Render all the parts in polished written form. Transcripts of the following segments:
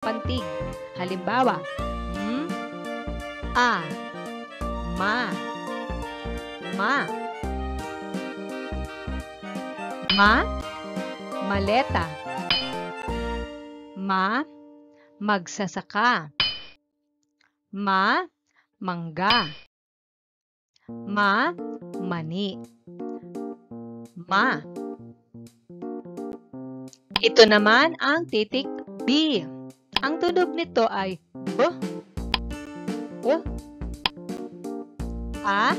pantig. Halimbawa, a, ma, maleta, magsasaka, mangga, mani, Ito naman ang titik B. Ang tunog nito ay B, a,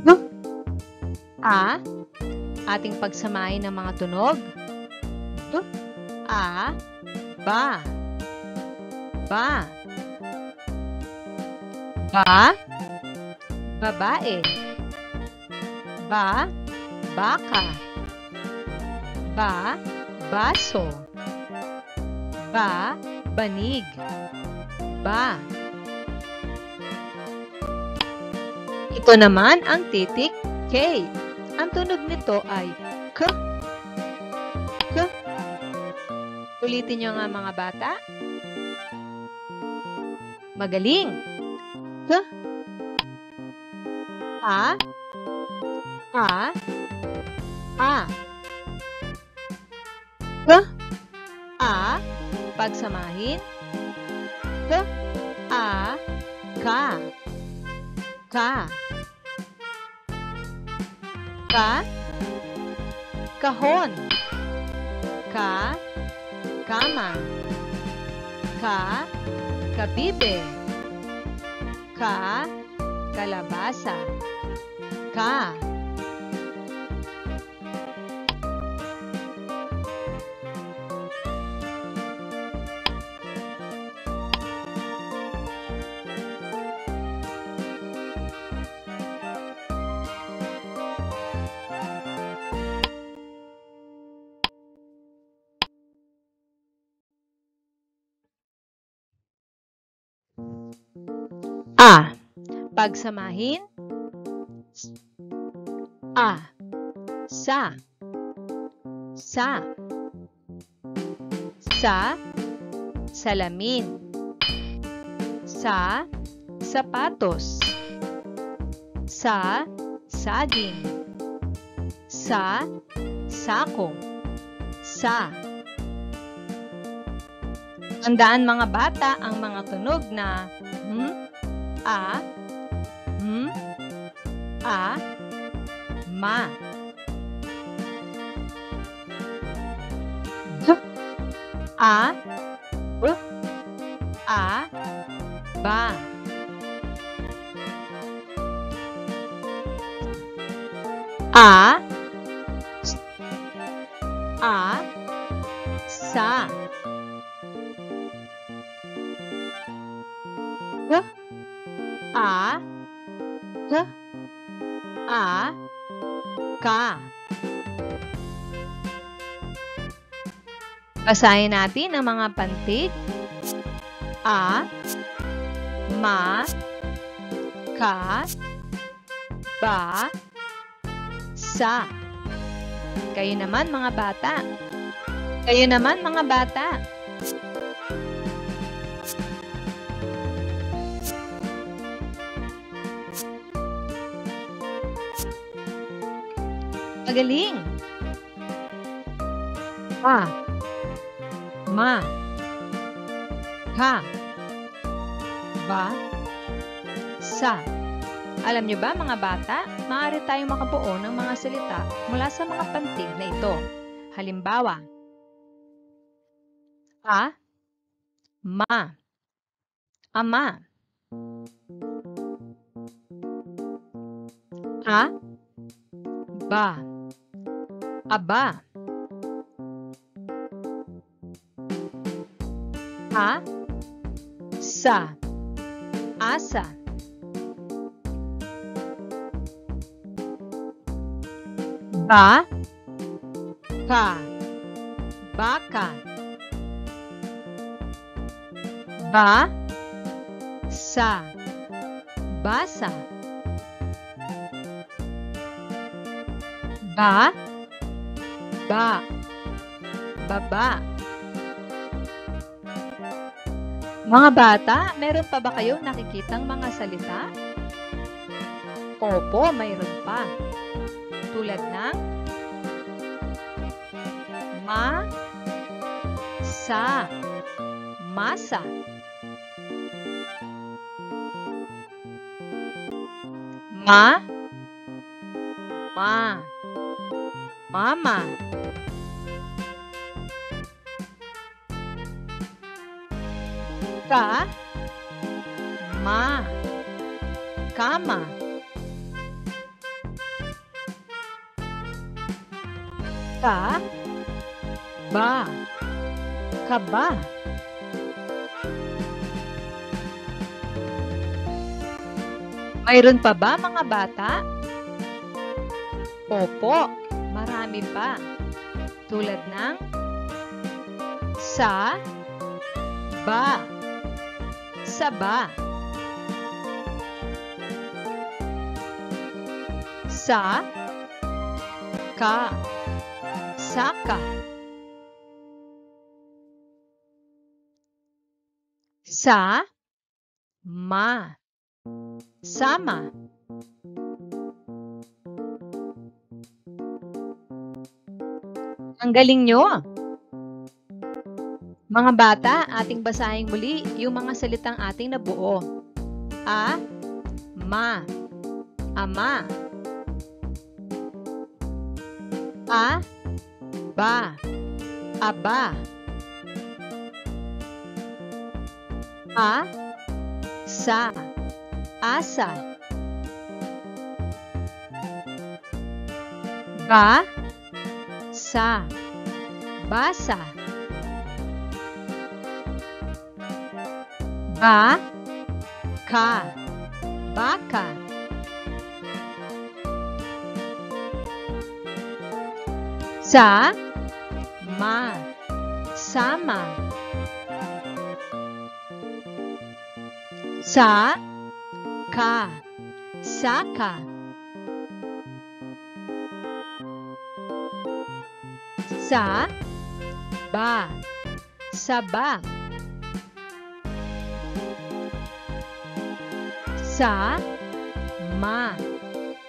B, a. Ating pagsamahin ng mga tunog. B, a, ba, babae, baka, baso, banig, Ito naman ang titik K. Ang tunog nito ay K. Ulitin nyo nga mga bata. Magaling. K, a, K, a, pagsamahin. K, a, ka, kahon, kama, kabibe, kalabasa, A. Pagsamahin. A. Sa. Salamin. Sapatos. Saging. Sako. Tandaan mga bata ang mga tunog na a, ma, ba, sa, ka. Basahin natin ang mga pantig. A, ma, ka, ba, sa. Kayo naman mga bata. Magaling. A, ma, ka, ba, sa. Alam niyo ba mga bata, maaari tayong makabuo ng mga salita mula sa mga pantig na ito. Halimbawa, a, ma, ama, a, ba, aba, a, sa, asa, ba, ka, baka, ba, sa, basa, ba, Ba. Baba. Mga bata, meron pa ba kayong nakikitang mga salita? Opo, mayroon pa. Tulad ng ma, sa, masa. Ma, mama. Ka, kama. Ka, kaba. Mayroon pa ba mga bata? Opo, marami pa. Tulad ng sa, saba. Sa, saka. Sa, sama. Ang galing nyo! Mga bata, ating basahin muli yung mga salitang ating nabuo. A, ma, ama. A, ba, aba. A, sa, asa. Ba, sa, basa. Ba, baka. Sa, sama. Sa, saka. Sa, saba. Sa,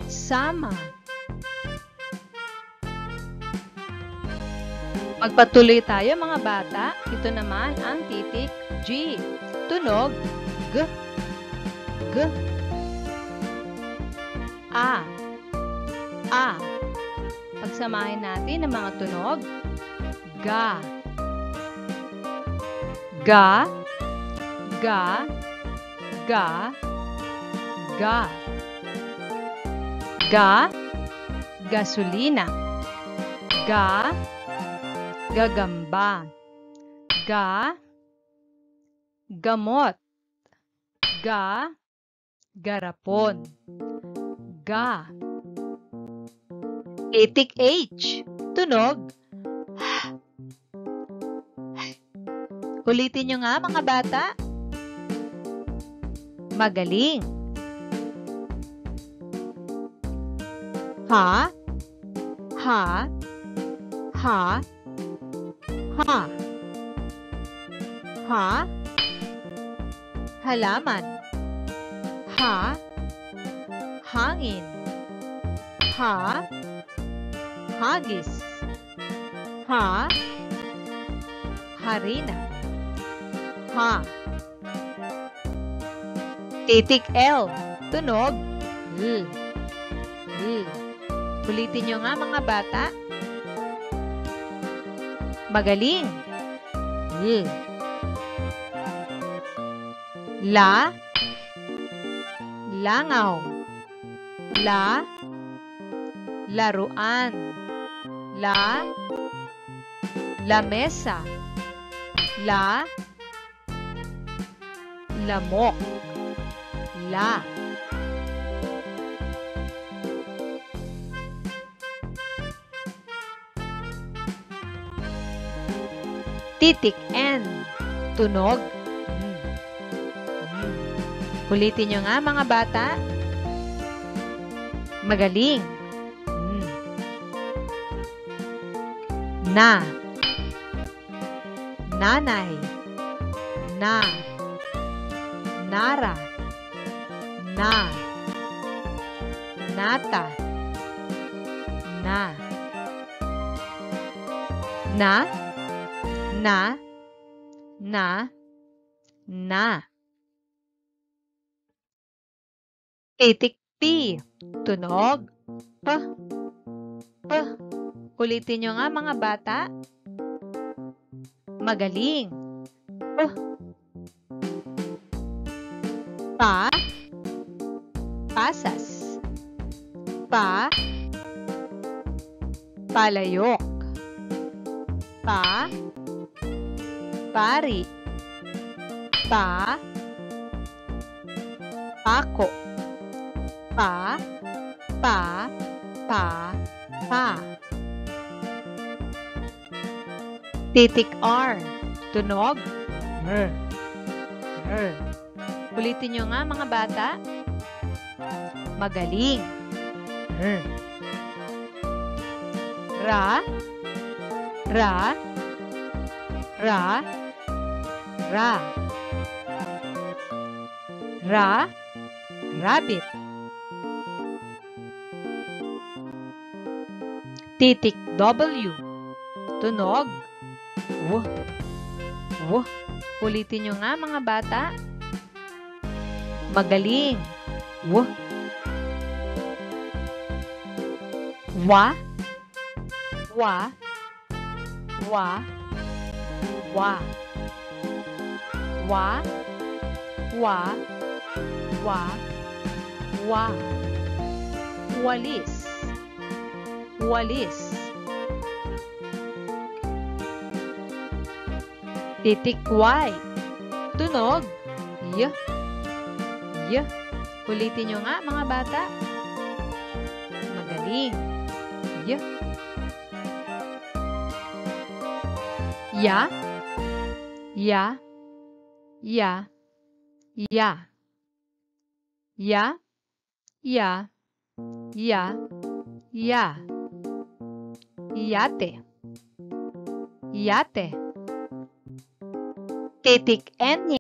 sama. Magpatuloy tayo mga bata. Ito naman ang titik G. Tunog G. A. Pagsamahin natin ang mga tunog. Ga. Gasolina. Gagamba. Gamot. Garapon. Titik H. Tunog. Ulitin nyo nga mga bata. Magaling. Ha. Halaman. Hangin. Hagis. Harina. Titik L. Tunog. L. Ulitin nyo nga mga bata. Magaling. L. Langaw. Laruan. Lamesa. Lamok. Titik N. Tunog. Ulitin nyo nga mga bata. Magaling. Na. Nanay. Na. Nara. Na. Nata. Na. Na. Na. Na. Na. Titik P. Tunog. P. P. Ulitin nyo nga mga bata. Magaling. P. Pa. Pasas. Pa. Palayok. Pa. Pari. Pa. Pako. Pa. Pa. Pa. Pa. Titik R. Tunog. R. R. Ulitin nyo nga mga bata. Magaling. R. Ra. Ra. Ra. Ra. Ra. Rabbit. Titik W. Tunog. W. W. Ulitin nyo nga mga bata. Magaling. W. Wa. Wa. Wa. Wa. Wa. Wa. Wa. Wa. Walis. Walis. Titik Y. Tunog. Y. Y. Ulitin nyo nga mga bata. Magaling. Y. Ya. Ya. Ya. Ya. Ya. Ya. Ya. Ya. Yate. Yate. Titik N.